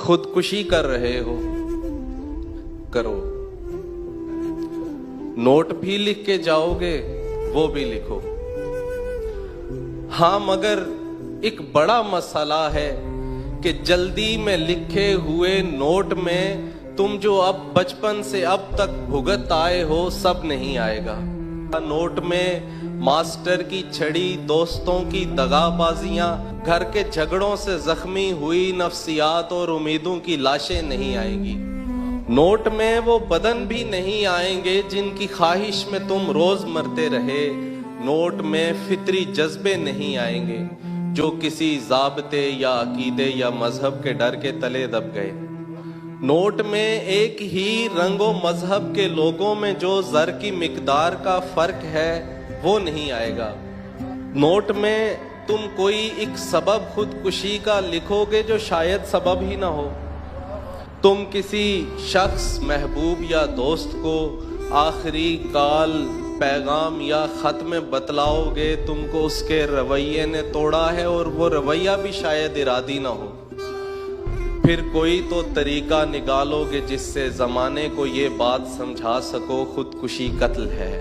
खुदकुशी कर रहे हो, करो। नोट भी लिख के जाओगे, वो भी लिखो। हाँ, मगर एक बड़ा मसला है कि जल्दी में लिखे हुए नोट में तुम जो अब बचपन से अब तक भुगत आए हो, सब नहीं आएगा। नोट में मास्टर की छड़ी, दोस्तों की दगाबाजियां, घर के झगड़ों से जख्मी हुई नफ्सियात और उम्मीदों की लाशें नहीं आएंगी। नोट में वो बदन भी नहीं आएंगे जिनकी ख्वाहिश में तुम रोज मरते रहे। नोट में फितरी जज्बे नहीं आएंगे जो किसी ज़ाब्ते या अकीदे या मजहब के डर के तले दब गए। नोट में एक ही रंगो मजहब के लोगों में जो ज़र की मिकदार का फर्क है, वो नहीं आएगा। नोट में तुम कोई एक सबब खुदकुशी का लिखोगे जो शायद सबब ही ना हो। तुम किसी शख्स, महबूब या दोस्त को आखिरी काल पैगाम या खत में बतलाओगे तुमको उसके रवैये ने तोड़ा है, और वो रवैया भी शायद इरादी ना हो। फिर कोई तो तरीका निकालोगे जिससे जमाने को ये बात समझा सको, खुदकुशी कत्ल है।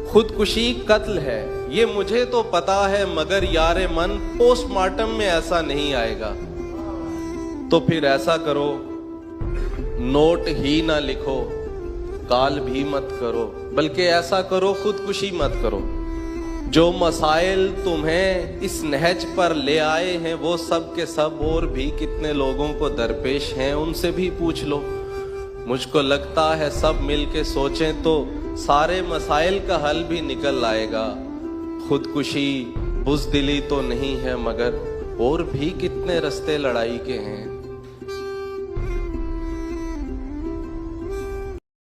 खुदकुशी कत्ल है, ये मुझे तो पता है, मगर यारे मन पोस्टमार्टम में ऐसा नहीं आएगा। तो फिर ऐसा करो, नोट ही ना लिखो, काल भी मत करो, बल्कि ऐसा करो, खुदकुशी मत करो। जो मसाइल तुम्हें इस नहज पर ले आए हैं, वो सब के सब और भी कितने लोगों को दरपेश हैं, उनसे भी पूछ लो। मुझको लगता है सब मिलके सोचें तो सारे मसाइल का हल भी निकल आएगा। खुदकुशी बुज़दिली तो नहीं है, मगर और भी कितने रास्ते लड़ाई के हैं।